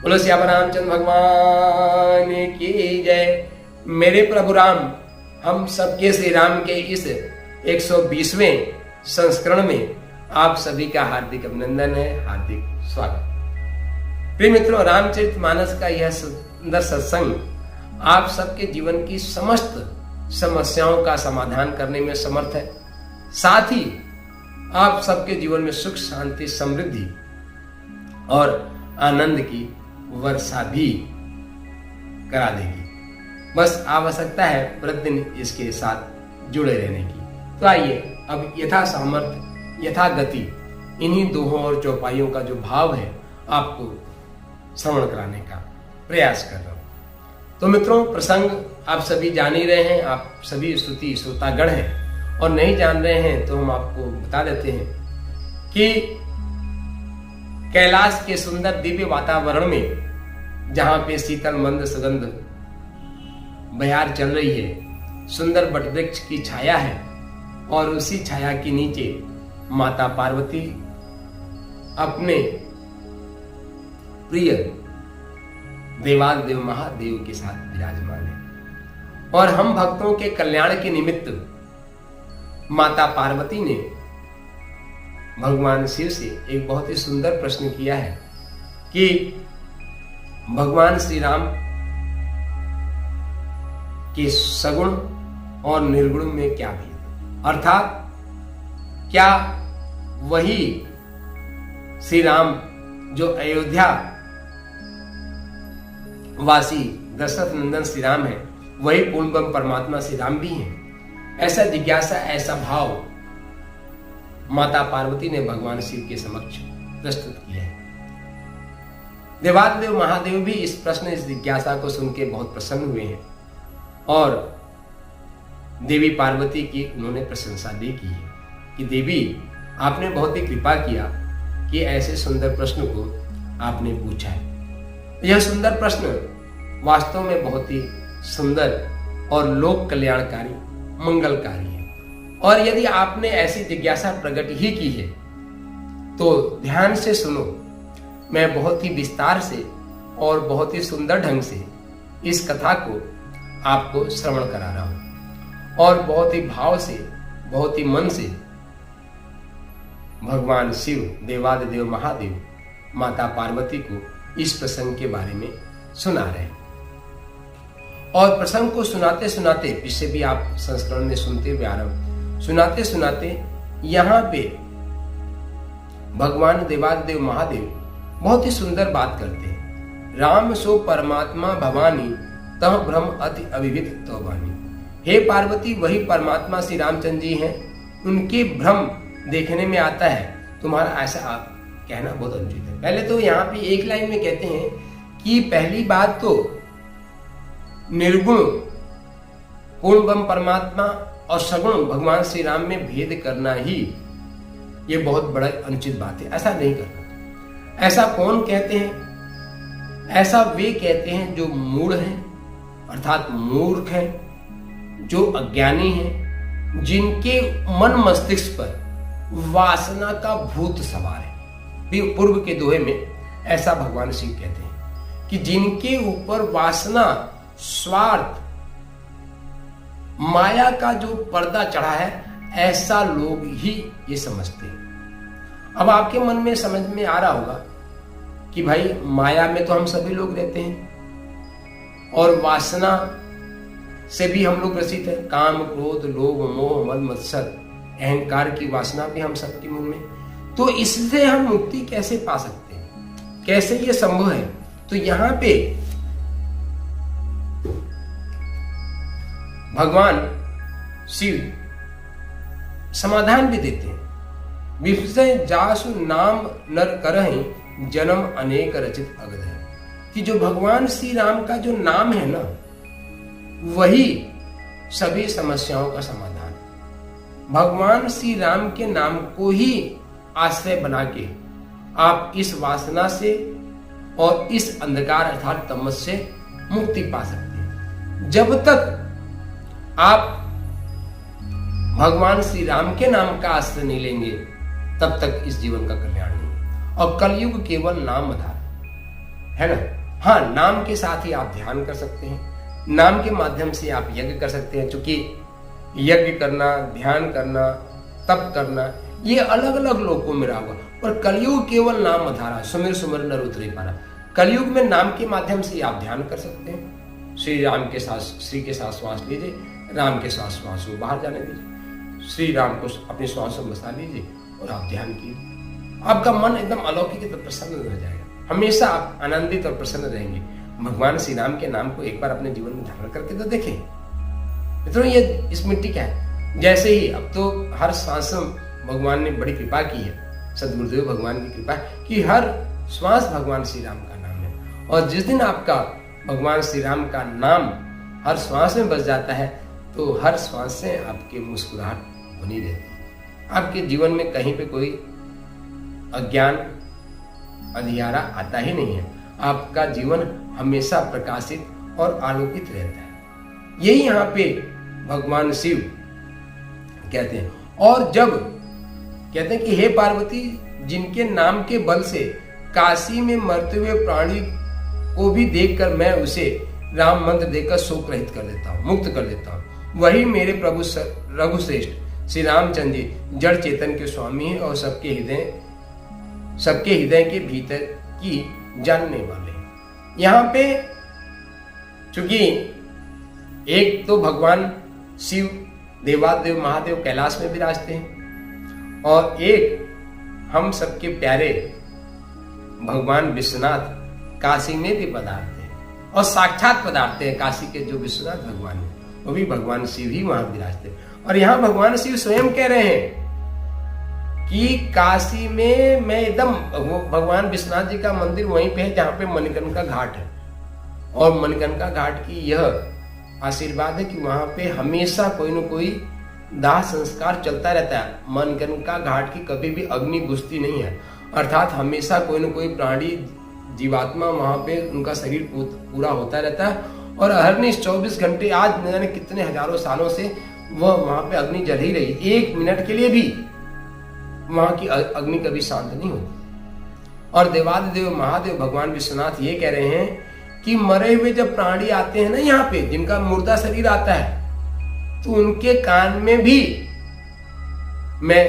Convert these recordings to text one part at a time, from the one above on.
बोलो श्याम रामचंद्र भगवान की जय। मेरे प्रभु राम, हम सबके श्री राम के इस 120वें संस्करण में आप सभी का हार्दिक अभिनंदन है, हार्दिक स्वागत। प्रिय मित्रों, रामचरितमानस का यह सुंदर सत्संग आप सबके जीवन की समस्त समस्याओं का समाधान करने में समर्थ है। साथ ही आप सबके जीवन में सुख, शांति, समृद्धि और आनंद की वर्षा भी करा देगी। बस आवश्यकता है प्रतिदिन इसके साथ जुड़े रहने की। तो आइए अब यथा सामर्थ्य यथा गति इन्हीं दोहों और चौपाइयों का जो भाव है आपको श्रवण कराने का प्रयास कर रहा हूं। तो मित्रों, प्रसंग आप सभी जान ही रहे हैं, आप सभी स्तुति श्रोतागण हैं, और नहीं जान रहे हैं तो हम आपको बता देते हैं कि कैलाश के सुंदर दिव्य वातावरण में जहां पे शीतल मंद सुगंध बयार चल रही है, सुंदर वटवृक्ष की छाया है, और उसी छाया के नीचे माता पार्वती अपने प्रिय देवादिदेव महादेव के साथ विराजमान है। और हम भक्तों के कल्याण के निमित्त माता पार्वती ने भगवान शिव से एक बहुत ही सुंदर प्रश्न किया है कि भगवान श्री राम के सगुण और निर्गुण में क्या भेद है, अर्थात क्या वही श्री राम जो अयोध्या वासी दशरथ नंदन श्री राम है, वही पूर्णब्रह्म परमात्मा श्री राम भी हैं? ऐसा जिज्ञासा, ऐसा भाव माता पार्वती ने भगवान शिव के समक्ष प्रस्तुत किया है। देवादिदेव महादेव भी इस प्रश्न, इस जिज्ञासा को सुन के बहुत प्रसन्न हुए हैं, और देवी पार्वती की उन्होंने प्रशंसा भी की है कि देवी, आपने बहुत ही कृपा किया कि ऐसे सुंदर प्रश्न को आपने पूछा है। यह सुंदर प्रश्न वास्तव में बहुत ही सुंदर और लोक कल्याणकारी, मंगलकारी है। और यदि आपने ऐसी जिज्ञासा प्रकट ही की है तो ध्यान से सुनो। मैं बहुत ही विस्तार से और बहुत ही सुंदर ढंग से इस कथा को आपको श्रवण करा रहा हूं, और बहुत ही भाव से, बहुत ही मन से भगवान शिव, देवादिदेव महादेव माता पार्वती को इस प्रसंग के बारे में सुना रहे हैं। और प्रसंग को सुनाते सुनाते, इससे भी आप संस्करण में सुनते हुए आ रहे हो, सुनाते सुनाते यहां पे भगवान देवादिदेव महादेव बहुत ही सुंदर बात करते हैं। राम सो परमात्मा भवानी तह भ्रम अति अविविध तो वाणी। हे पार्वती, वही परमात्मा श्री रामचंद्र जी हैं, उनके भ्रम देखने में आता है। तुम्हारा ऐसा आप कहना बहुत अनुचित है। पहले तो यहाँ पे एक लाइन में कहते हैं कि पहली बात तो निर्गुण पूर्ण ब्रह्म परमात्मा और सगुण भगवान श्री राम में भेद करना ही ये बहुत बड़ा अनुचित बात है। ऐसा नहीं करना। ऐसा कौन कहते हैं? ऐसा वे कहते हैं जो मूढ़ हैं, अर्थात मूर्ख हैं, जो अज्ञानी हैं, जिनके मन मस्तिष्क पर वासना का भूत सवार है। पूर्व के दोहे में ऐसा भगवान शिव कहते हैं कि जिनके ऊपर वासना, स्वार्थ, माया का जो पर्दा चढ़ा है, ऐसा लोग ही ये समझते हैं। अब आपके मन में समझ में आ रहा होगा कि भाई माया में तो हम सभी लोग रहते हैं, और वासना से भी हम लोग ग्रसित हैं। काम, क्रोध, लोभ, मोह, मद, मत्सर, अहंकार की वासना भी हम सबके मन में। तो इससे हम मुक्ति कैसे पा सकते हैं? कैसे ये संभव है? तो यहां पे भगवान शिव समाधान भी देते हैं। विषय जासु नाम नर करहि जन्म अनेक रचित अगध है। कि जो भगवान श्री राम का जो नाम है ना, वही सभी समस्याओं का समाधान है। भगवान श्री राम के नाम को ही आश्रय बना के आप इस वासना से और इस अंधकार अर्थात तमस से मुक्ति पा सकते हैं। जब तक आप भगवान श्री राम के नाम का आश्रय नहीं लेंगे, तब तक इस जीवन का कल्याण नहीं। और कलयुग केवल नाम आधार। है ना। हाँ, नाम के साथ ही आप ध्यान कर सकते हैं, नाम के माध्यम से आप यज्ञ कर सकते हैं। चूंकि यज्ञ करना, ध्यान करना, तप करना, ये अलग अलग लोगों में रहा होगा, और कलयुग केवल नाम आधारा, सुमिर सुमिर नर उतरे पारा। कलयुग में नाम के माध्यम से आप ध्यान कर सकते हैं। श्री राम के साथ, श्री के साथ श्वास लीजिए, राम के साथ श्वास को बाहर जाने दीजिए, श्री राम को अपने श्वास में बसा लीजिए और आप ध्यान कीजिए। आपका मन एकदम अलौकिक तो प्रसन्न हो जाएगा, हमेशा आप आनंदित और प्रसन्न रहेंगे। भगवान श्री राम के नाम को एक बार अपने जीवन में धारण करके तो देखें मित्रों। ये इस मिट्टी क्या है, जैसे ही अब तो हर श्वास भगवान ने बड़ी कृपा की है, सदगुरुदेव भगवान की कृपा कि हर श्वास भगवान श्री राम का नाम है। और जिस दिन आपका भगवान श्री राम का नाम हर श्वास में बस जाता है तो हर श्वास से आपकी मुस्कुराहट बनी रहती है। आपके जीवन में कहीं पे कोई अज्ञान अंधियारा आता ही नहीं है, आपका जीवन हमेशा प्रकाशित और आलोकित रहता है। यही यहाँ पे भगवान शिव कहते हैं। और जब कहते हैं कि हे पार्वती, जिनके नाम के बल से काशी में मरते हुए प्राणी को भी देखकर मैं उसे राम मंत्र देकर शोक रहित कर देता हूँ, मुक्त कर देता हूँ, वही मेरे प्रभु रघुश्रेष्ठ श्री रामचंद्र जी जड़ चेतन के स्वामी हैं और सबके हृदय के भीतर की जानने वाले हैं। यहाँ पे चूंकि एक तो भगवान शिव देवादेव महादेव कैलाश में विराजते हैं, और एक हम सबके प्यारे भगवान विश्वनाथ काशी में भी पधारते हैं, और साक्षात पधारते हैं। काशी के जो विश्वनाथ भगवान है वो भी भगवान शिव ही वहां विराजते हैं। और यहाँ भगवान शिव स्वयं कह रहे हैं कि काशी में मैं एकदम, भगवान विश्वनाथ जी का मंदिर वहीं पे है जहां पे मणिकर्णिका घाट है, और मणिकर्णिका घाट की यह आशीर्वाद है कि वहां पे हमेशा कोई न कोई दाह संस्कार चलता रहता है। मणिकर्णिका घाट की कभी भी अग्नि बुझती नहीं है, अर्थात हमेशा कोई न कोई प्राणी जीवात्मा वहां पे उनका शरीर पूरा होता रहता है, और अहरनिश 24 घंटे, आज न जाने कितने हजारों सालों से वह वहां पे अग्नि जल ही रही, एक मिनट के लिए भी वहां की अग्नि कभी शांत नहीं होती। और देवादिदेव महादेव भगवान विश्वनाथ ये कह रहे हैं कि मरे हुए जब प्राणी आते हैं ना यहाँ पे, जिनका मुर्दा शरीर आता है, तो उनके कान में भी मैं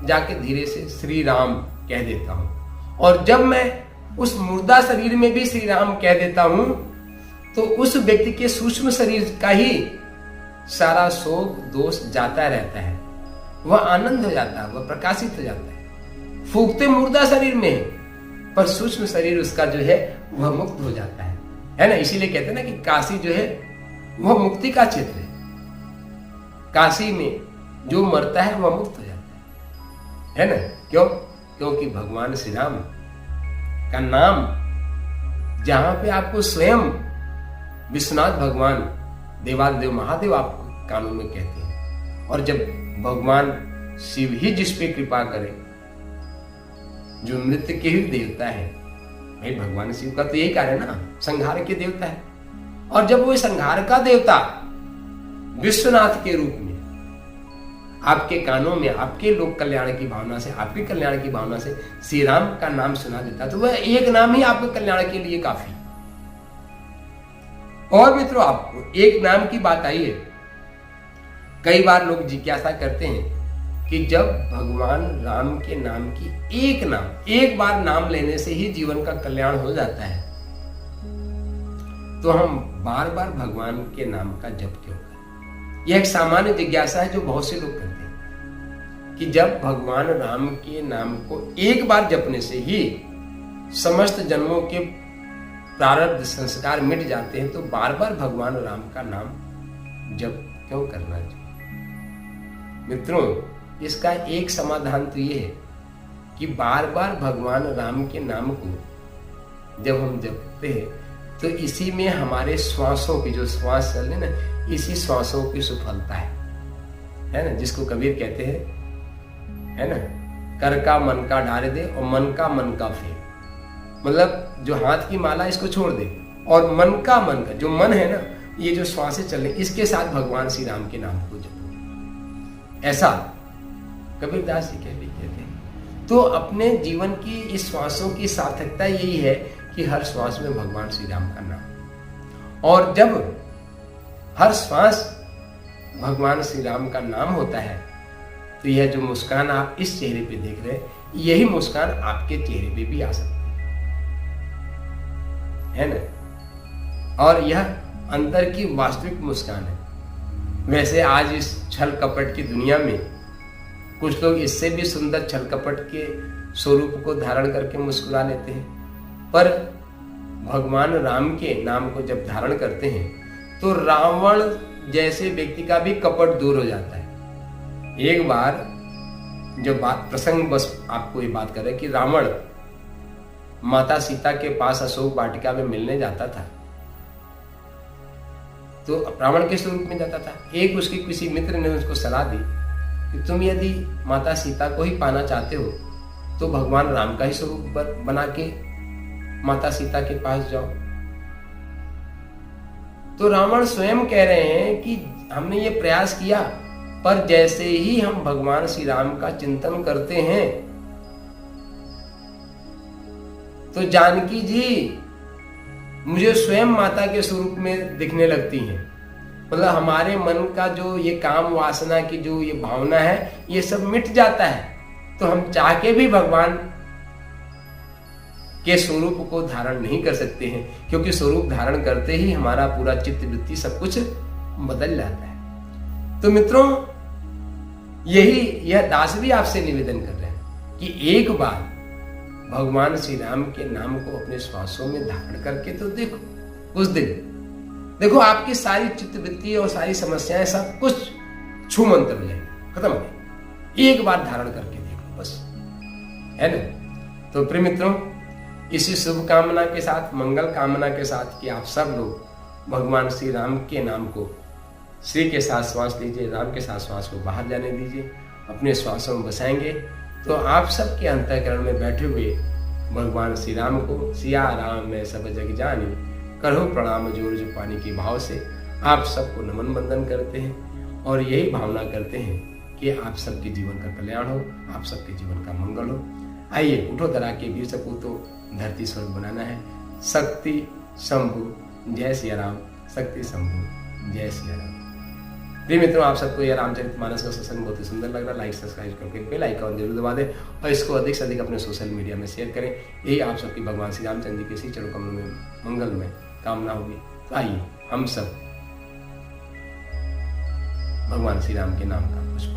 जाके धीरे से श्री राम कह देता हूं। और जब मैं उस मुर्दा शरीर में भी श्री राम कह देता हूं तो उस व्यक्ति के सूक्ष्म शरीर का ही सारा शोक दोष जाता रहता है, वह आनंद हो जाता है, वह प्रकाशित हो जाता है। फूकते मुर्दा शरीर में, पर सूक्ष्म शरीर उसका जो है वह मुक्त हो जाता है ना। इसीलिए कहते हैं ना कि काशी जो है वह मुक्ति का क्षेत्र है। काशी में जो मरता है वह मुक्त हो जाता है ना। क्यों? क्योंकि भगवान श्री राम का नाम जहां पे आपको स्वयं विश्वनाथ भगवान देवादेव महादेव आपको कानों में कहते हैं, और जब भगवान शिव ही जिस पे कृपा करे, जो मृत्यु के ही देवता है, भाई भगवान शिव का तो यही कार्य है ना, संहार के देवता है। और जब वो संहार का देवता विश्वनाथ के रूप में आपके कानों में, आपके लोक कल्याण की भावना से, आपके कल्याण की भावना से श्री राम का नाम सुना देता, तो वह एक नाम ही आपके कल्याण के लिए काफी। और मित्रों, आपको एक नाम की बात आई है, कई बार लोग जिज्ञासा करते हैं कि जब भगवान राम के नाम की एक बार नाम लेने से ही जीवन का कल्याण हो जाता है, तो हम बार बार भगवान के नाम का जप क्यों करें? यह एक सामान्य जिज्ञासा है जो बहुत से लोग करते हैं कि जब भगवान राम के नाम को एक बार जपने से ही समस्त जन्मों के प्रारब्ध संस्कार मिट जाते हैं, तो बार बार भगवान राम का नाम जप क्यों करना चाहिए? मित्रों, इसका एक समाधान तो ये है कि बार बार भगवान राम के नाम को जब हम जपते हैं तो इसी में हमारे श्वासों की, जो श्वास चल रहे ना, इसी श्वासों की सफलता है ना, जिसको कबीर कहते हैं, है ना, कर का मन का डाल दे और मन का फेर। मतलब जो हाथ की माला इसको छोड़ दे, और मन का जो मन है ना, ये जो श्वासें चल रही, इसके साथ भगवान श्री राम के नाम को जपो। ऐसा कबीरदास जी कहते हैं। तो अपने जीवन की इस श्वासों की सार्थकता यही है कि हर श्वास में भगवान श्री राम का नाम। और जब हर श्वास भगवान श्री राम का नाम होता है तो यह जो मुस्कान आप इस चेहरे पे देख रहे हैं, यही मुस्कान आपके चेहरे पे भी आ सकती है ना। और यह अंतर की वास्तविक मुस्कान है। वैसे आज इस छल कपट की दुनिया में कुछ लोग इससे भी सुंदर छल कपट के स्वरूप को धारण करके मुस्कुरा लेते हैं, पर भगवान राम के नाम को जब धारण करते हैं तो रावण जैसे व्यक्ति का भी कपट दूर हो जाता है। एक बार जो बात प्रसंग बस आपको ये बात कर रहे कि रावण माता सीता के पास अशोक वाटिका में मिलने जाता था, तो रावण के स्वरूप में जाता था। एक उसके किसी मित्र ने उसको सलाह दी कि तुम यदि माता सीता को ही पाना चाहते हो तो भगवान राम का ही स्वरूप बना के माता सीता के पास जाओ। तो रावण स्वयं कह रहे हैं कि हमने ये प्रयास किया, पर जैसे ही हम भगवान श्री राम का चिंतन करते हैं तो जानकी जी मुझे स्वयं माता के स्वरूप में दिखने लगती हैं। मतलब हमारे मन का जो ये काम वासना की जो ये भावना है, ये सब मिट जाता है, तो हम चाह के भी भगवान के स्वरूप को धारण नहीं कर सकते हैं, क्योंकि स्वरूप धारण करते ही हमारा पूरा चित्त वृत्ति सब कुछ बदल जाता है। तो मित्रों, यह दास भी आपसे निवेदन कर रहे हैं कि एक बार भगवान श्री राम के नाम को अपने श्वासों में धारण करके तो देखो, कुछ दिन देखो आपकी सारी चित्तवृत्ति और सारी समस्याएं सब कुछ छू मंतर हो जाएंगी, खत्म हो जाएंगी। एक बार धारण करके देखो बस, है ना। तो प्रिय मित्रों, इसी शुभ कामना के साथ, मंगल कामना के साथ कि आप सब लोग भगवान श्री राम के नाम को श्री के साथ श्वास लीजिए, राम के साथ श्वास को बाहर जाने दीजिए, अपने श्वासों में बसाएंगे तो आप सबके अंतःकरण में बैठे हुए भगवान श्री राम को सिया राम में सब जग जानी करो प्रणाम जोर जो पानी के भाव से आप सबको नमन बंदन करते हैं और यही भावना करते हैं कि आप सबके जीवन का कल्याण हो, आप सबके जीवन का मंगल हो। आइए उठो दरा के वीर सपूतों, धरती स्वर्ग बनाना है। शक्ति शंभु जय सिया राम, शक्ति शंभु जय सिया राम। प्रिय मित्रों, आप सबको यह रामचरितमानस का सत्संग बहुत ही सुंदर लग रहा है। लाइक सब्सक्राइब करके बेल आइकन जरूर दबा दें और इसको अधिक से अधिक अपने सोशल मीडिया में शेयर करें। यही आप सबकी भगवान श्री रामचंद्र जी के श्री चरणों कमलों में मंगल में कामना होगी। तो आइए हम सब भगवान श्री राम के नाम का पुष्प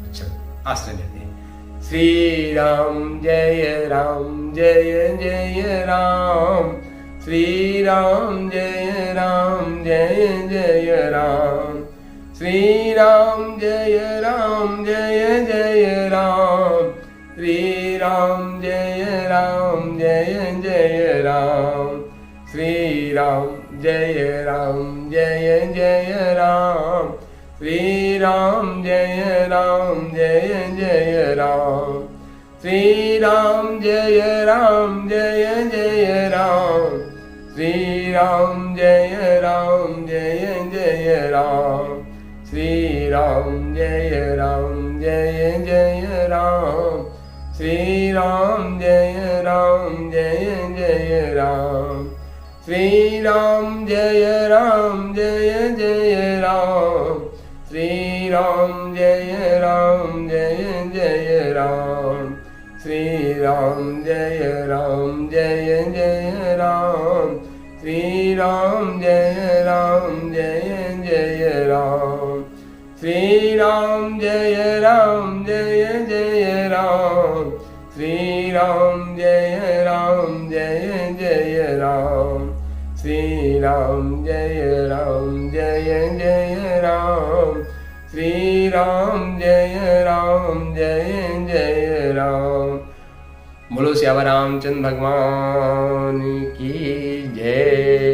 अच्छा आश्रय लेते हैं। श्री राम जय राम जय जय राम, श्री राम जय राम जय जय राम, श्री राम जय राम जय जय राम, श्री राम जय राम जय जय राम, श्री राम जय राम जय जय राम, श्री राम जय राम जय जय राम, श्री राम जय राम जय जय राम, श्री राम जय राम जय जय राम, श्री राम जय राम जय जय राम, श्री राम जय राम जय जय राम, श्री राम जय राम जय जय राम, श्री राम जय राम जय जय राम, श्री राम जय राम जय जय राम, श्री राम जय राम जय जय राम, श्री राम जय राम जय जय राम, श्री राम जय राम जय जय राम, श्री राम जय राम जय जय राम, श्री राम जय राम जय जय राम। बोलो श्यामा रामचंद्र भगवान की जय।